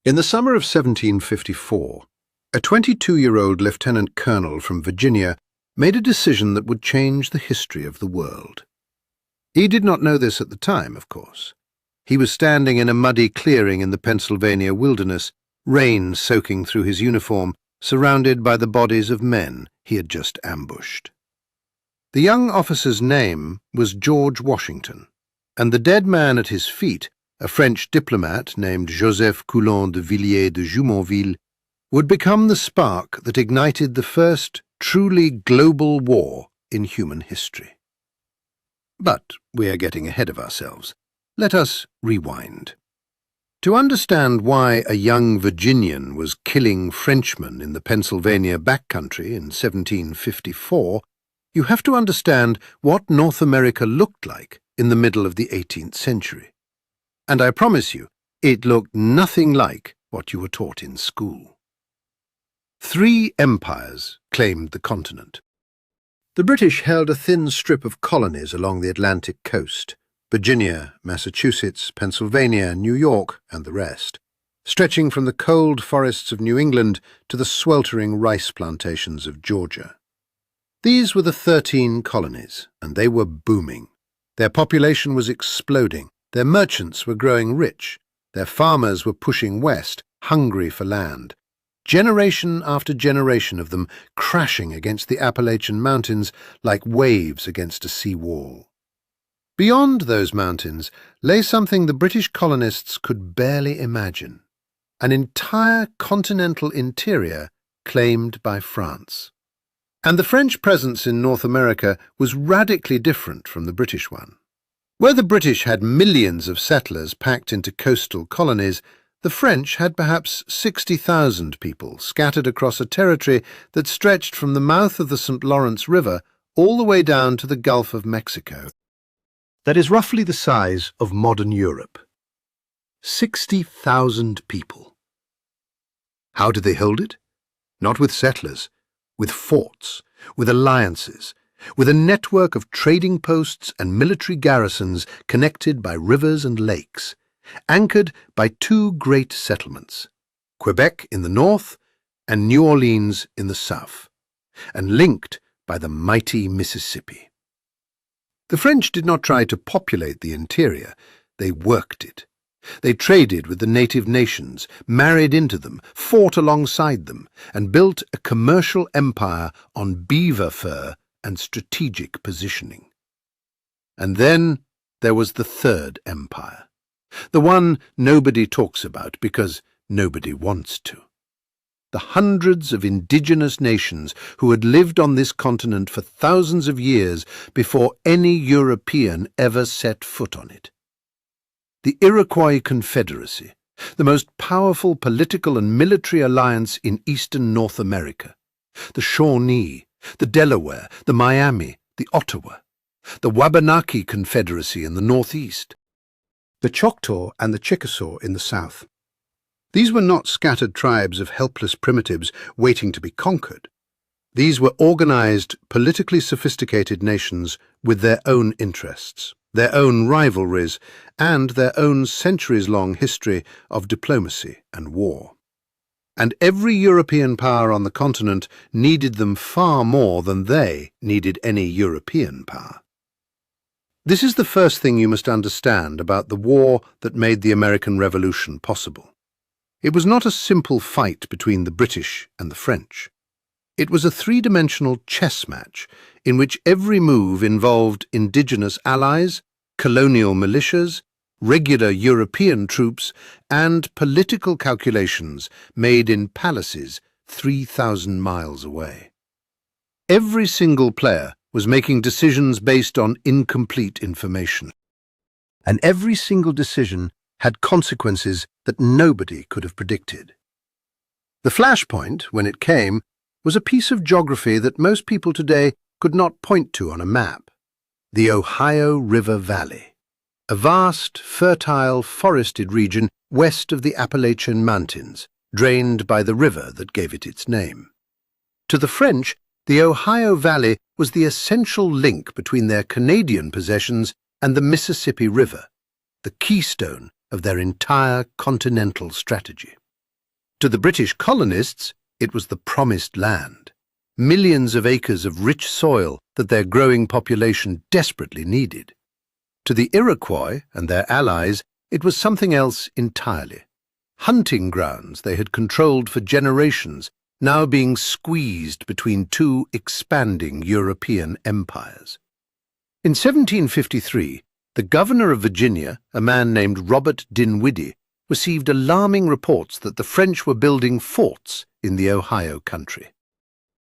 In the summer of 1754, a 22-year-old lieutenant colonel from Virginia made a decision that would change the history of the world. He did not know this at the time, of course. He was standing in a muddy clearing in the Pennsylvania wilderness, rain soaking through his uniform, surrounded by the bodies of men he had just ambushed. The young officer's name was George Washington, and the dead man at his feet, a French diplomat named Joseph Coulon de Villiers de Jumonville, would become the spark that ignited the first truly global war in human history. But we are getting ahead of ourselves. Let us rewind. To understand why a young Virginian was killing Frenchmen in the Pennsylvania backcountry in 1754, you have to understand what North America looked like in the middle of the 18th century. And I promise you, it looked nothing like what you were taught in school. 3 empires claimed the continent. The British held a thin strip of colonies along the Atlantic coast, Virginia, Massachusetts, Pennsylvania, New York, and the rest, stretching from the cold forests of New England to the sweltering rice plantations of Georgia. These were the 13 colonies, and they were booming. Their population was exploding. Their merchants were growing rich. Their farmers were pushing west, hungry for land. Generation after generation of them crashing against the Appalachian Mountains like waves against a sea wall. Beyond those mountains lay something the British colonists could barely imagine: an entire continental interior claimed by France. And the French presence in North America was radically different from the British one. Where the British had millions of settlers packed into coastal colonies, the French had perhaps 60,000 people scattered across a territory that stretched from the mouth of the St. Lawrence River all the way down to the Gulf of Mexico. That is roughly the size of modern Europe. 60,000 people. How did they hold it? Not with settlers, with forts, with alliances, with a network of trading posts and military garrisons connected by rivers and lakes, anchored by 2 great settlements, Quebec in the north and New Orleans in the south, and linked by the mighty Mississippi. The French did not try to populate the interior, they worked it. They traded with the native nations, married into them, fought alongside them, and built a commercial empire on beaver fur and strategic positioning. And then there was the Third Empire, the one nobody talks about because nobody wants to. The hundreds of indigenous nations who had lived on this continent for thousands of years before any European ever set foot on it. The Iroquois Confederacy, the most powerful political and military alliance in eastern North America, the Shawnee, the Delaware, the Miami, the Ottawa, the Wabanaki Confederacy in the northeast, the Choctaw and the Chickasaw in the south. These were not scattered tribes of helpless primitives waiting to be conquered. These were organized, politically sophisticated nations with their own interests, their own rivalries, and their own centuries-long history of diplomacy and war. And every European power on the continent needed them far more than they needed any European power. This is the first thing you must understand about the war that made the American Revolution possible. It was not a simple fight between the British and the French. It was a 3-dimensional chess match in which every move involved indigenous allies, colonial militias, regular European troops, and political calculations made in palaces 3,000 miles away. Every single player was making decisions based on incomplete information, and every single decision had consequences that nobody could have predicted. The flashpoint, when it came, was a piece of geography that most people today could not point to on a map: the Ohio River Valley, a vast, fertile, forested region west of the Appalachian Mountains, drained by the river that gave it its name. To the French, the Ohio Valley was the essential link between their Canadian possessions and the Mississippi River, the keystone of their entire continental strategy. To the British colonists, it was the promised land, millions of acres of rich soil that their growing population desperately needed. To the Iroquois and their allies, it was something else entirely. Hunting grounds they had controlled for generations, now being squeezed between two expanding European empires. In 1753, the governor of Virginia, a man named Robert Dinwiddie, received alarming reports that the French were building forts in the Ohio country.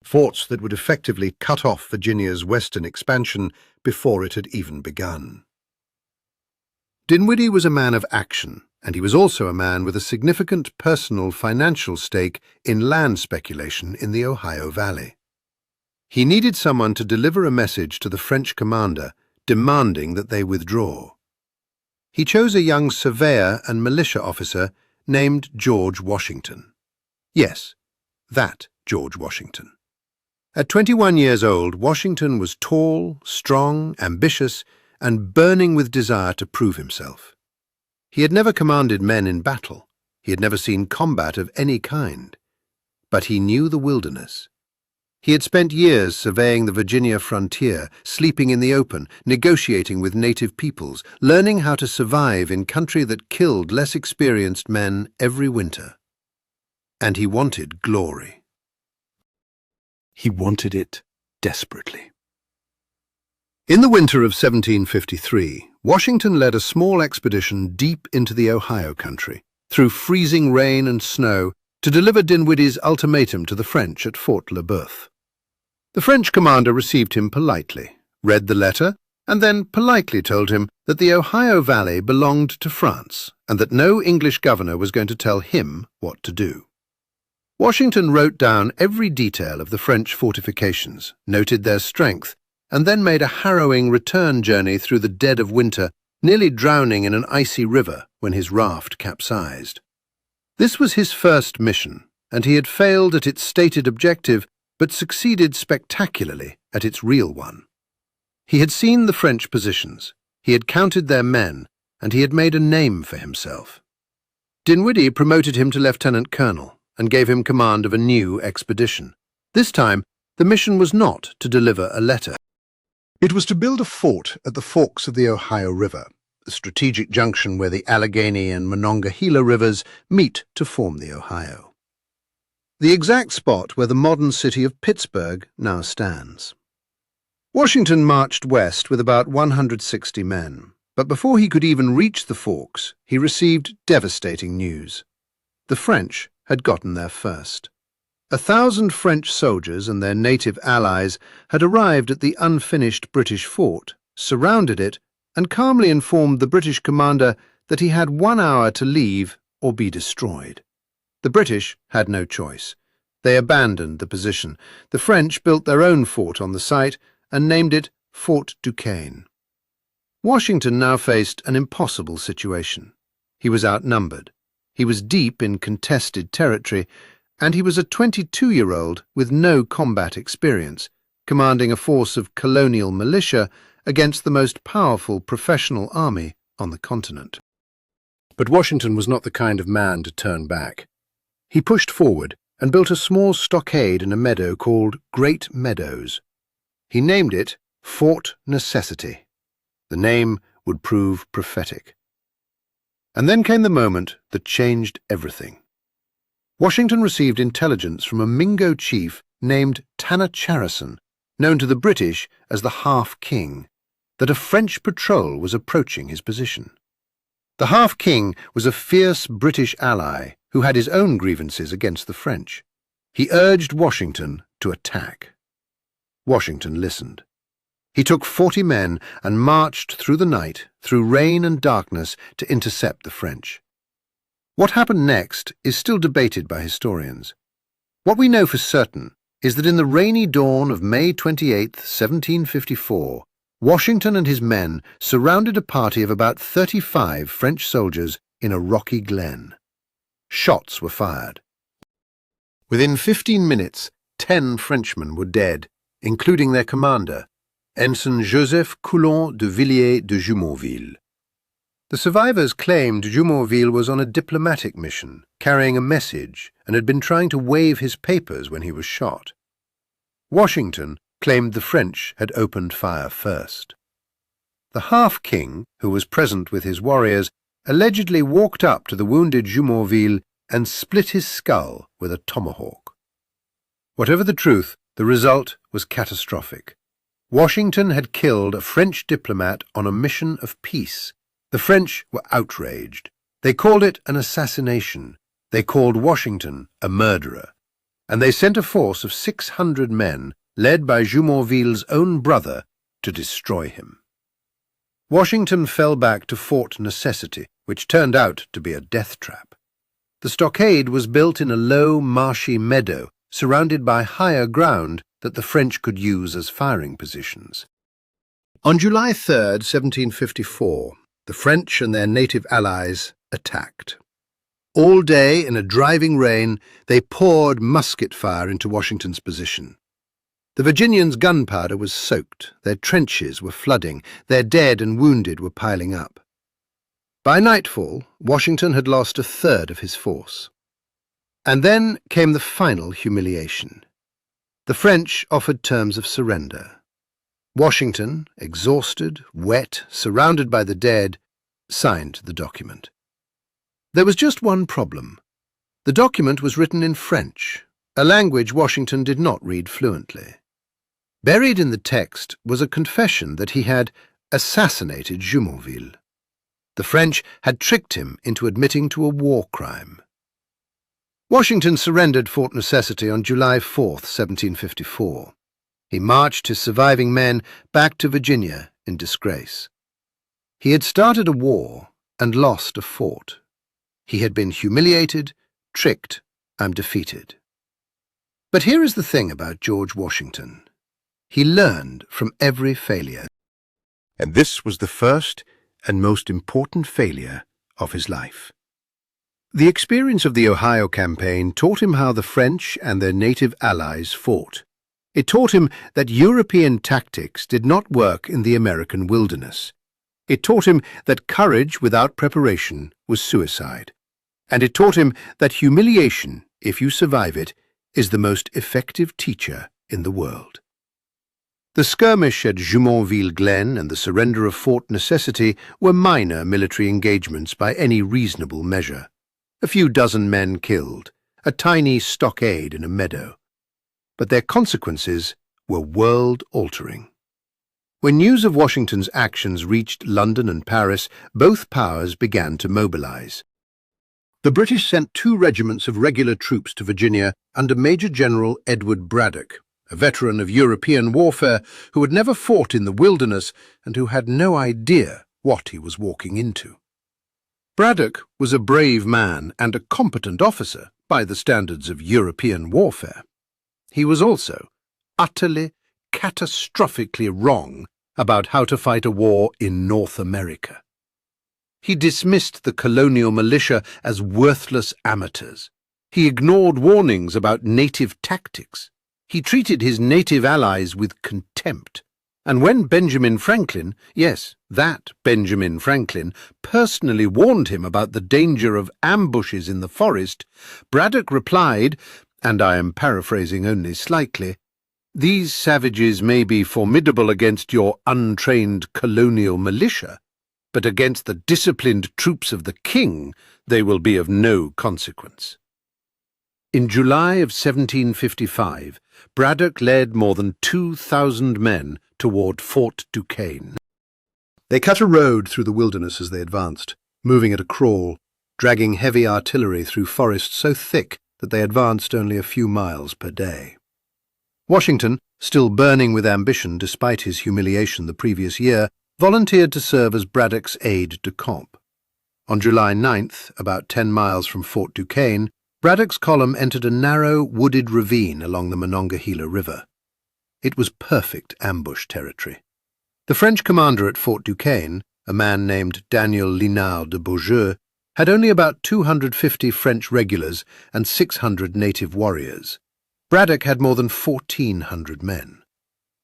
Forts that would effectively cut off Virginia's western expansion before it had even begun. Dinwiddie was a man of action, and he was also a man with a significant personal financial stake in land speculation in the Ohio Valley. He needed someone to deliver a message to the French commander demanding that they withdraw. He chose a young surveyor and militia officer named George Washington. Yes, that George Washington. At 21 years old, Washington was tall, strong, ambitious, and burning with desire to prove himself. He had never commanded men in battle. He had never seen combat of any kind. But he knew the wilderness. He had spent years surveying the Virginia frontier, sleeping in the open, negotiating with native peoples, learning how to survive in country that killed less experienced men every winter. And he wanted glory. He wanted it desperately. In the winter of 1753, Washington led a small expedition deep into the Ohio country, through freezing rain and snow, to deliver Dinwiddie's ultimatum to the French at Fort Le Boeuf. The French commander received him politely, read the letter, and then politely told him that the Ohio Valley belonged to France and that no English governor was going to tell him what to do. Washington wrote down every detail of the French fortifications, noted their strength, and then made a harrowing return journey through the dead of winter, nearly drowning in an icy river when his raft capsized. This was his first mission, and he had failed at its stated objective, but succeeded spectacularly at its real one. He had seen the French positions, he had counted their men, and he had made a name for himself. Dinwiddie promoted him to lieutenant colonel and gave him command of a new expedition. This time, the mission was not to deliver a letter. It was to build a fort at the forks of the Ohio River, the strategic junction where the Allegheny and Monongahela rivers meet to form the Ohio. The exact spot where the modern city of Pittsburgh now stands. Washington marched west with about 160 men, but before he could even reach the forks, he received devastating news. The French had gotten there first. 1,000 French soldiers and their native allies had arrived at the unfinished British fort, surrounded it, and calmly informed the British commander that he had 1 hour to leave or be destroyed. The British had no choice. They abandoned the position. The French built their own fort on the site and named it Fort Duquesne. Washington now faced an impossible situation. He was outnumbered. He was deep in contested territory, and he was a 22-year-old with no combat experience, commanding a force of colonial militia against the most powerful professional army on the continent. But Washington was not the kind of man to turn back. He pushed forward and built a small stockade in a meadow called Great Meadows. He named it Fort Necessity. The name would prove prophetic. And then came the moment that changed everything. Washington received intelligence from a Mingo chief named Tanacharison, known to the British as the Half-King, that a French patrol was approaching his position. The Half-King was a fierce British ally who had his own grievances against the French. He urged Washington to attack. Washington listened. He took 40 men and marched through the night, through rain and darkness, to intercept the French. What happened next is still debated by historians. What we know for certain is that in the rainy dawn of May 28, 1754, Washington and his men surrounded a party of about 35 French soldiers in a rocky glen. Shots were fired. Within 15 minutes, 10 Frenchmen were dead, including their commander, Ensign Joseph Coulon de Villiers de Jumonville. The survivors claimed Jumonville was on a diplomatic mission, carrying a message, and had been trying to wave his papers when he was shot. Washington claimed the French had opened fire first. The half-king, who was present with his warriors, allegedly walked up to the wounded Jumonville and split his skull with a tomahawk. Whatever the truth, the result was catastrophic. Washington had killed a French diplomat on a mission of peace. The French were outraged. They called it an assassination. They called Washington a murderer. And they sent a force of 600 men, led by Jumonville's own brother, to destroy him. Washington fell back to Fort Necessity, which turned out to be a death trap. The stockade was built in a low, marshy meadow, surrounded by higher ground that the French could use as firing positions. On July 3, 1754, the French and their native allies attacked. All day, in a driving rain, they poured musket fire into Washington's position. The Virginians' gunpowder was soaked, their trenches were flooding, their dead and wounded were piling up. By nightfall, Washington had lost a third of his force. And then came the final humiliation. The French offered terms of surrender. Washington, exhausted, wet, surrounded by the dead, signed the document. There was just one problem. The document was written in French, a language Washington did not read fluently. Buried in the text was a confession that he had assassinated Jumonville. The French had tricked him into admitting to a war crime. Washington surrendered Fort Necessity on July 4, 1754. He marched his surviving men back to Virginia in disgrace. He had started a war and lost a fort. He had been humiliated, tricked, and defeated. But here is the thing about George Washington. He learned from every failure. And this was the first and most important failure of his life. The experience of the Ohio campaign taught him how the French and their native allies fought. It taught him that European tactics did not work in the American wilderness. It taught him that courage without preparation was suicide. And it taught him that humiliation, if you survive it, is the most effective teacher in the world. The skirmish at Jumonville Glen and the surrender of Fort Necessity were minor military engagements by any reasonable measure. A few dozen men killed, a tiny stockade in a meadow. But their consequences were world-altering. When news of Washington's actions reached London and Paris, both powers began to mobilize. The British sent 2 regiments of regular troops to Virginia under Major General Edward Braddock, a veteran of European warfare who had never fought in the wilderness and who had no idea what he was walking into. Braddock was a brave man and a competent officer by the standards of European warfare. He was also utterly, catastrophically wrong about how to fight a war in North America. He dismissed the colonial militia as worthless amateurs. He ignored warnings about native tactics. He treated his native allies with contempt. And when Benjamin Franklin, yes, that Benjamin Franklin, personally warned him about the danger of ambushes in the forest, Braddock replied, and I am paraphrasing only slightly, "These savages may be formidable against your untrained colonial militia, but against the disciplined troops of the king they will be of no consequence." In July of 1755, Braddock led more than 2,000 men toward Fort Duquesne. They cut a road through the wilderness as they advanced, moving at a crawl, dragging heavy artillery through forests so thick that they advanced only a few miles per day. Washington, still burning with ambition despite his humiliation the previous year, volunteered to serve as Braddock's aide-de-camp. On July 9th, about 10 miles from Fort Duquesne, Braddock's column entered a narrow, wooded ravine along the Monongahela River. It was perfect ambush territory. The French commander at Fort Duquesne, a man named Daniel Linard de Beaujeu, had only about 250 French regulars and 600 native warriors. Braddock had more than 1,400 men.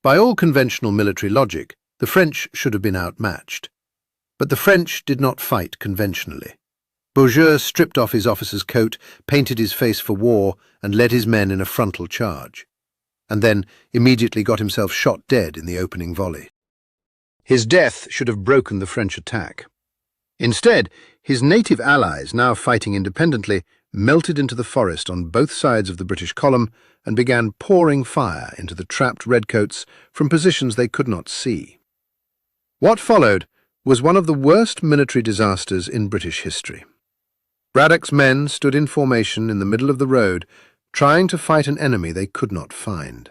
By all conventional military logic, the French should have been outmatched. But the French did not fight conventionally. Beaujeu stripped off his officer's coat, painted his face for war, and led his men in a frontal charge, and then immediately got himself shot dead in the opening volley. His death should have broken the French attack. Instead, his native allies, now fighting independently, melted into the forest on both sides of the British column and began pouring fire into the trapped redcoats from positions they could not see. What followed was one of the worst military disasters in British history. Braddock's men stood in formation in the middle of the road, trying to fight an enemy they could not find.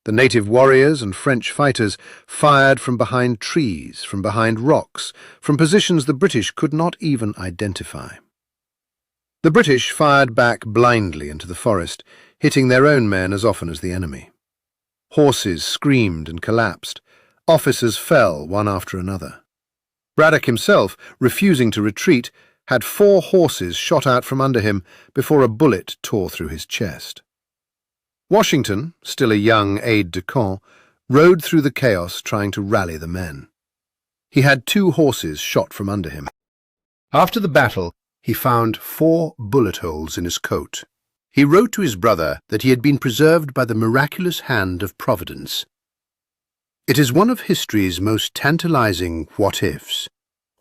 The native warriors and French fighters fired from behind trees, from behind rocks, from positions the British could not even identify. The British fired back blindly into the forest, hitting their own men as often as the enemy. Horses screamed and collapsed. Officers fell one after another. Braddock himself, refusing to retreat, had 4 horses shot out from under him before a bullet tore through his chest. Washington, still a young aide-de-camp, rode through the chaos trying to rally the men. He had 2 horses shot from under him. After the battle, he found 4 bullet holes in his coat. He wrote to his brother that he had been preserved by the miraculous hand of Providence. It is one of history's most tantalizing what-ifs.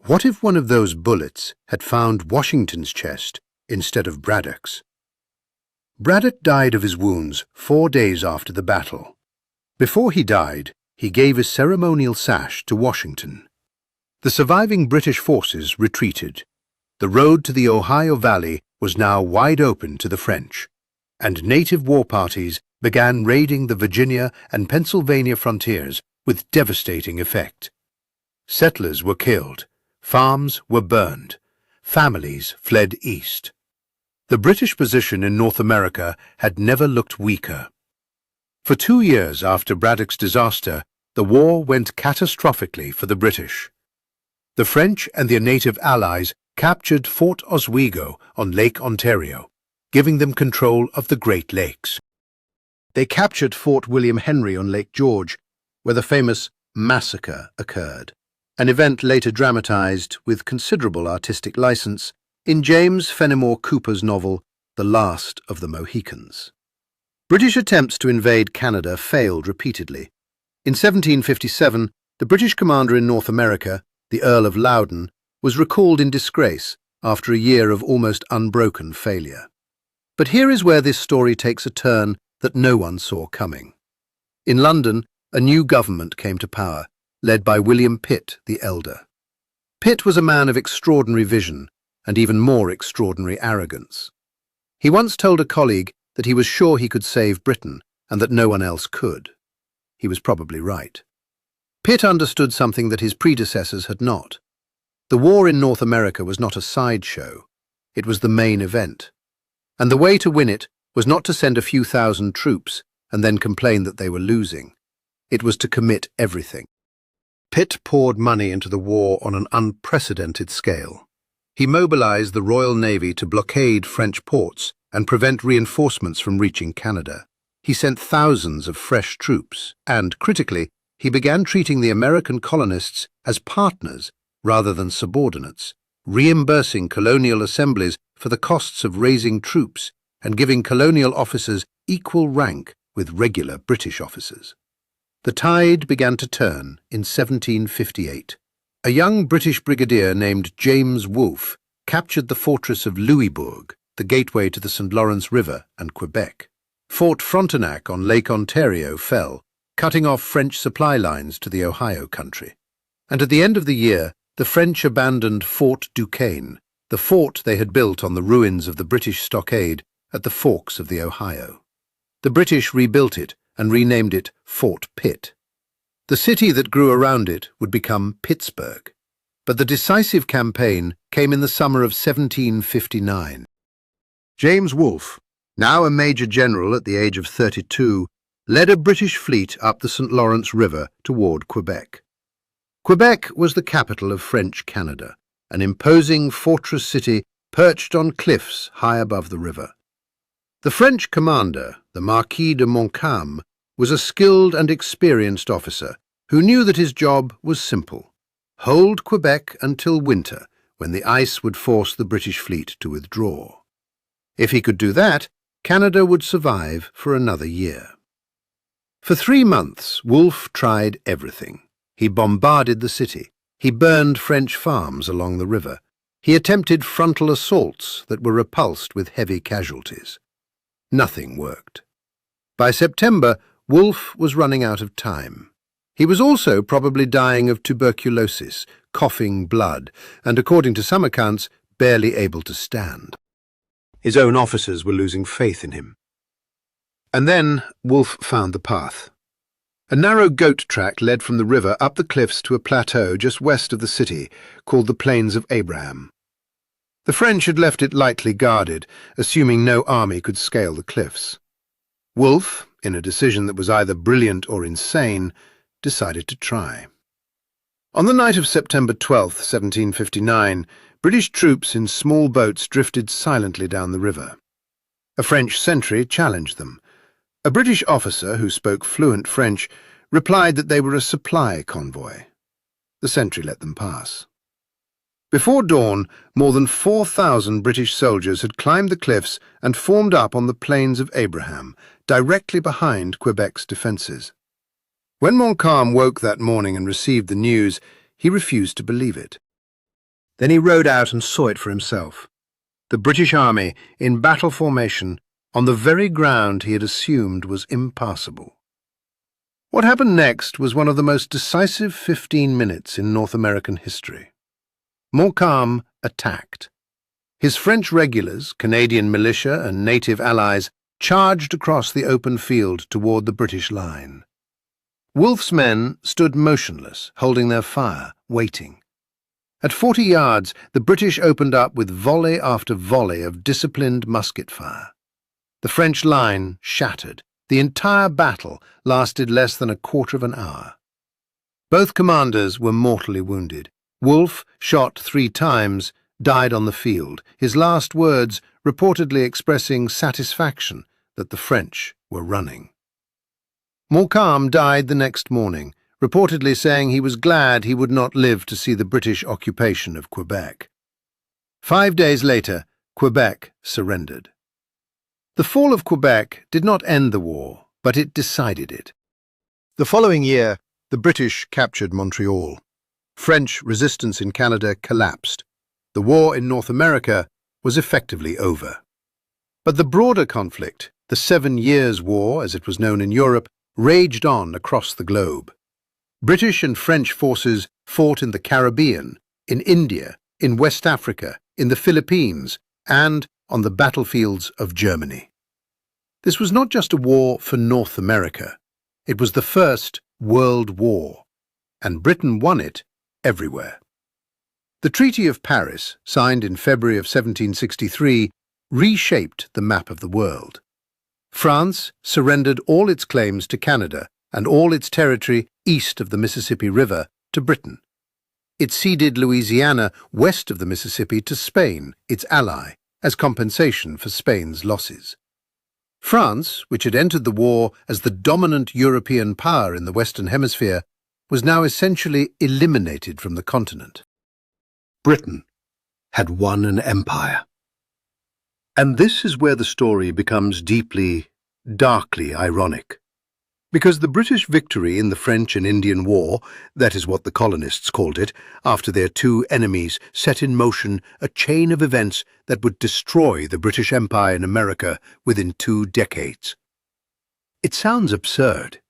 What if one of those bullets had found Washington's chest instead of Braddock's? Braddock died of his wounds 4 days after the battle. Before he died, he gave a ceremonial sash to Washington. The surviving British forces retreated. The road to the Ohio Valley was now wide open to the French, and native war parties began raiding the Virginia and Pennsylvania frontiers with devastating effect. Settlers were killed, farms were burned, families fled east. The British position in North America had never looked weaker. For 2 years after Braddock's disaster, the war went catastrophically for the British. The French and their native allies captured Fort Oswego on Lake Ontario, giving them control of the Great Lakes. They captured Fort William Henry on Lake George, where the famous massacre occurred, an event later dramatized with considerable artistic license in James Fenimore Cooper's novel The Last of the Mohicans. British attempts to invade Canada failed repeatedly. In 1757, the British commander in North America, the Earl of Loudon, was recalled in disgrace after a year of almost unbroken failure. But here is where this story takes a turn that no one saw coming. In London, a new government came to power, led by William Pitt the Elder. Pitt was a man of extraordinary vision and even more extraordinary arrogance. He once told a colleague that he was sure he could save Britain and that no one else could. He was probably right. Pitt understood something that his predecessors had not. The war in North America was not a sideshow. It was the main event. And the way to win it was not to send a few thousand troops and then complain that they were losing. It was to commit everything. Pitt poured money into the war on an unprecedented scale. He mobilized the Royal Navy to blockade French ports and prevent reinforcements from reaching Canada. He sent thousands of fresh troops and, critically, he began treating the American colonists as partners rather than subordinates, reimbursing colonial assemblies for the costs of raising troops and giving colonial officers equal rank with regular British officers. The tide began to turn in 1758. A young British brigadier named James Wolfe captured the fortress of Louisbourg, the gateway to the St. Lawrence River and Quebec. Fort Frontenac on Lake Ontario fell, cutting off French supply lines to the Ohio country. And at the end of the year, the French abandoned Fort Duquesne, the fort they had built on the ruins of the British stockade at the forks of the Ohio. The British rebuilt it and renamed it Fort Pitt. The city that grew around it would become Pittsburgh. But the decisive campaign came in the summer of 1759. James Wolfe, now a major general at the age of 32, led a British fleet up the St. Lawrence River toward Quebec. Quebec was the capital of French Canada, an imposing fortress city perched on cliffs high above the river. The French commander, the Marquis de Montcalm, was a skilled and experienced officer who knew that his job was simple: hold Quebec until winter, when the ice would force the British fleet to withdraw. If he could do that, Canada would survive for another year. For 3 months, Wolfe tried everything. He bombarded the city. He burned French farms along the river. He attempted frontal assaults that were repulsed with heavy casualties. Nothing worked. By September, Wolfe was running out of time. He was also probably dying of tuberculosis, coughing blood, and according to some accounts, barely able to stand. His own officers were losing faith in him. And then Wolfe found the path. A narrow goat track led from the river up the cliffs to a plateau just west of the city, called the Plains of Abraham. The French had left it lightly guarded, assuming no army could scale the cliffs. Wolfe, in a decision that was either brilliant or insane, decided to try. On the night of September 12, 1759, British troops in small boats drifted silently down the river. A French sentry challenged them. A British officer, who spoke fluent French, replied that they were a supply convoy. The sentry let them pass. Before dawn, more than 4,000 British soldiers had climbed the cliffs and formed up on the Plains of Abraham, directly behind Quebec's defences. When Montcalm woke that morning and received the news, he refused to believe it. Then he rode out and saw it for himself. The British army, in battle formation, on the very ground he had assumed was impassable. What happened next was one of the most decisive 15 minutes in North American history. Montcalm attacked. His French regulars, Canadian militia and native allies charged across the open field toward the British line. Wolfe's men stood motionless, holding their fire, waiting. At 40 yards, the British opened up with volley after volley of disciplined musket fire. The French line shattered. The entire battle lasted less than a quarter of an hour. Both commanders were mortally wounded. Wolfe, shot 3 times, died on the field, his last words reportedly expressing satisfaction that the French were running. Montcalm died the next morning, reportedly saying he was glad he would not live to see the British occupation of Quebec. 5 days later, Quebec surrendered. The fall of Quebec did not end the war, but it decided it. The following year, the British captured Montreal. French resistance in Canada collapsed. The war in North America was effectively over. But the broader conflict, the 7 Years' War, as it was known in Europe, raged on across the globe. British and French forces fought in the Caribbean, in India, in West Africa, in the Philippines, and on the battlefields of Germany. This was not just a war for North America. It was the first World War, and Britain won it everywhere. The Treaty of Paris, signed in February of 1763, reshaped the map of the world. France surrendered all its claims to Canada and all its territory east of the Mississippi River to Britain. It ceded Louisiana west of the Mississippi to Spain, its ally, as compensation for Spain's losses. France, which had entered the war as the dominant European power in the Western Hemisphere, was now essentially eliminated from the continent. Britain had won an empire. And this is where the story becomes deeply, darkly ironic. Because the British victory in the French and Indian War, that is what the colonists called it, after their 2 enemies set in motion a chain of events that would destroy the British Empire in America within 2 decades. It sounds absurd.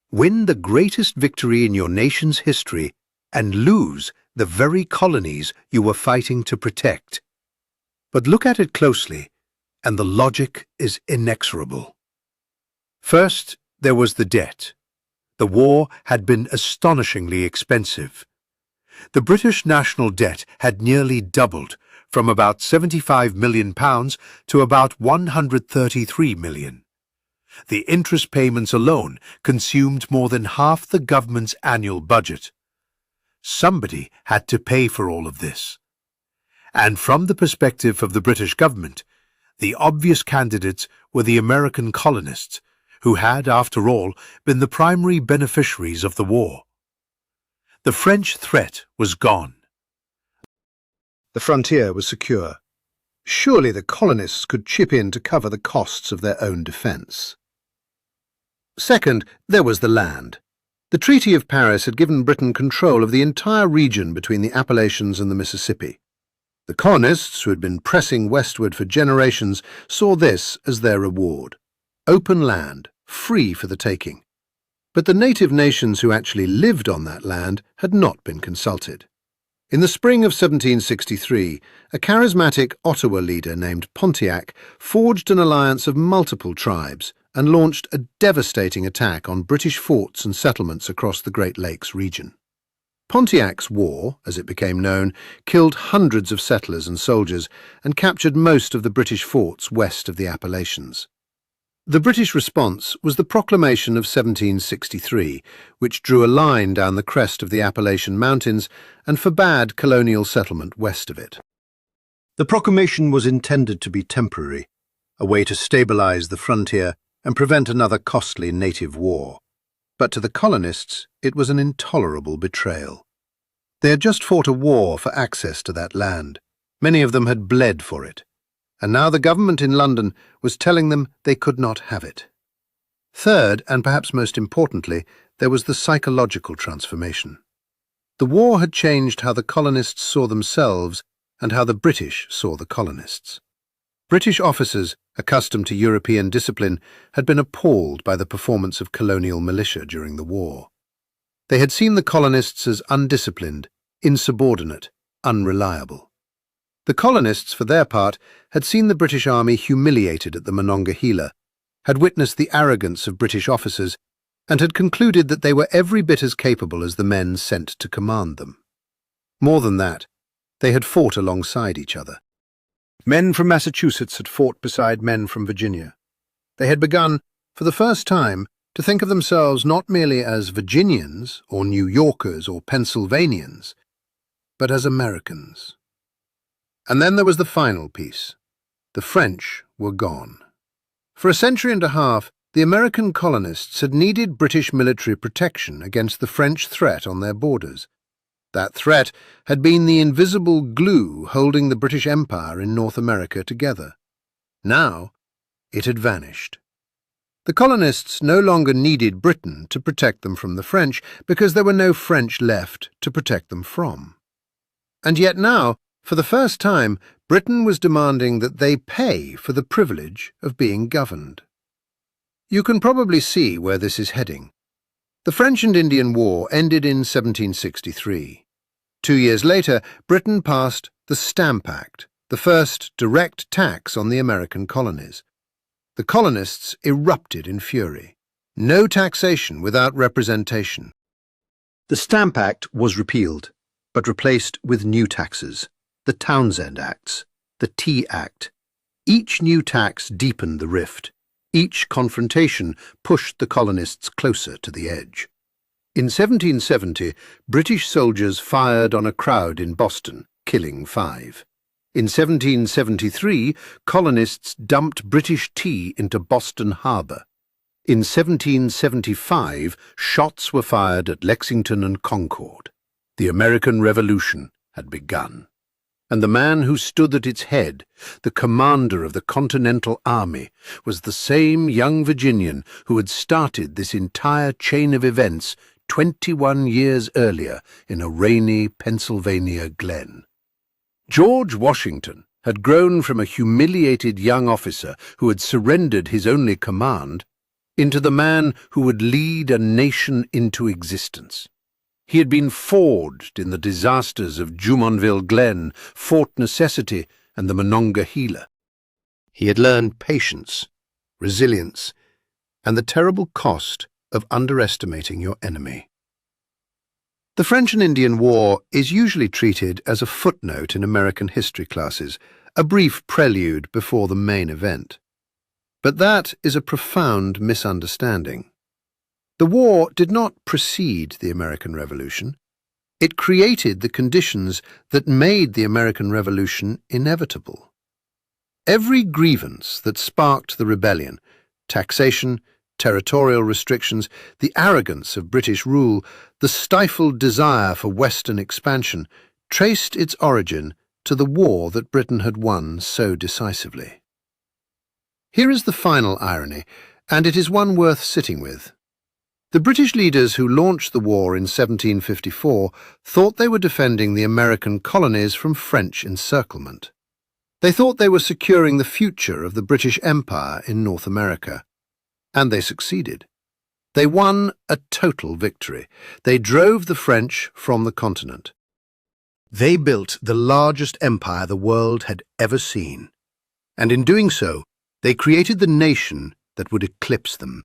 Win the greatest victory in your nation's history and lose the very colonies you were fighting to protect. But look at it closely, and the logic is inexorable. First, there was the debt. The war had been astonishingly expensive. The British national debt had nearly doubled, from about £75 million to about £133 million. The interest payments alone consumed more than half the government's annual budget. Somebody had to pay for all of this. And from the perspective of the British government, the obvious candidates were the American colonists, who had, after all, been the primary beneficiaries of the war. The French threat was gone. The frontier was secure. Surely the colonists could chip in to cover the costs of their own defence. Second, there was the land. The Treaty of Paris had given Britain control of the entire region between the Appalachians and the Mississippi. The colonists, who had been pressing westward for generations, saw this as their reward. Open land, free for the taking. But the native nations who actually lived on that land had not been consulted. In the spring of 1763, a charismatic Ottawa leader named Pontiac forged an alliance of multiple tribes and launched a devastating attack on British forts and settlements across the Great Lakes region. Pontiac's War, as it became known, killed hundreds of settlers and soldiers and captured most of the British forts west of the Appalachians. The British response was the Proclamation of 1763, which drew a line down the crest of the Appalachian Mountains and forbade colonial settlement west of it. The proclamation was intended to be temporary, a way to stabilise the frontier and prevent another costly native war. But to the colonists, it was an intolerable betrayal. They had just fought a war for access to that land. Many of them had bled for it. And now the government in London was telling them they could not have it. Third, and perhaps most importantly, there was the psychological transformation. The war had changed how the colonists saw themselves and how the British saw the colonists. British officers, accustomed to European discipline, had been appalled by the performance of colonial militia during the war. They had seen the colonists as undisciplined, insubordinate, unreliable. The colonists, for their part, had seen the British Army humiliated at the Monongahela, had witnessed the arrogance of British officers, and had concluded that they were every bit as capable as the men sent to command them. More than that, they had fought alongside each other. Men from Massachusetts had fought beside men from Virginia. They had begun, for the first time, to think of themselves not merely as Virginians or New Yorkers or Pennsylvanians, but as Americans. And then there was the final piece. The French were gone. For a century and a half, the American colonists had needed British military protection against the French threat on their borders. That threat had been the invisible glue holding the British Empire in North America together. Now, it had vanished. The colonists no longer needed Britain to protect them from the French because there were no French left to protect them from. And yet now, for the first time, Britain was demanding that they pay for the privilege of being governed. You can probably see where this is heading. The French and Indian War ended in 1763. 2 years later, Britain passed the Stamp Act, the first direct tax on the American colonies. The colonists erupted in fury. No taxation without representation. The Stamp Act was repealed, but replaced with new taxes. The Townshend Acts, the Tea Act. Each new tax deepened the rift. Each confrontation pushed the colonists closer to the edge. In 1770, British soldiers fired on a crowd in Boston, killing 5. In 1773, colonists dumped British tea into Boston Harbour. In 1775, shots were fired at Lexington and Concord. The American Revolution had begun. And the man who stood at its head, the commander of the Continental Army, was the same young Virginian who had started this entire chain of events 21 years earlier in a rainy Pennsylvania glen. George Washington had grown from a humiliated young officer who had surrendered his only command into the man who would lead a nation into existence. He had been forged in the disasters of Jumonville Glen, Fort Necessity, and the Monongahela. He had learned patience, resilience, and the terrible cost of underestimating your enemy. The French and Indian War is usually treated as a footnote in American history classes, a brief prelude before the main event. But that is a profound misunderstanding. The war did not precede the American Revolution. It created the conditions that made the American Revolution inevitable. Every grievance that sparked the rebellion, taxation, territorial restrictions, the arrogance of British rule, the stifled desire for Western expansion, traced its origin to the war that Britain had won so decisively. Here is the final irony, and it is one worth sitting with. The British leaders who launched the war in 1754 thought they were defending the American colonies from French encirclement. They thought they were securing the future of the British Empire in North America. And they succeeded. They won a total victory. They drove the French from the continent. They built the largest empire the world had ever seen. And in doing so, they created the nation that would eclipse them.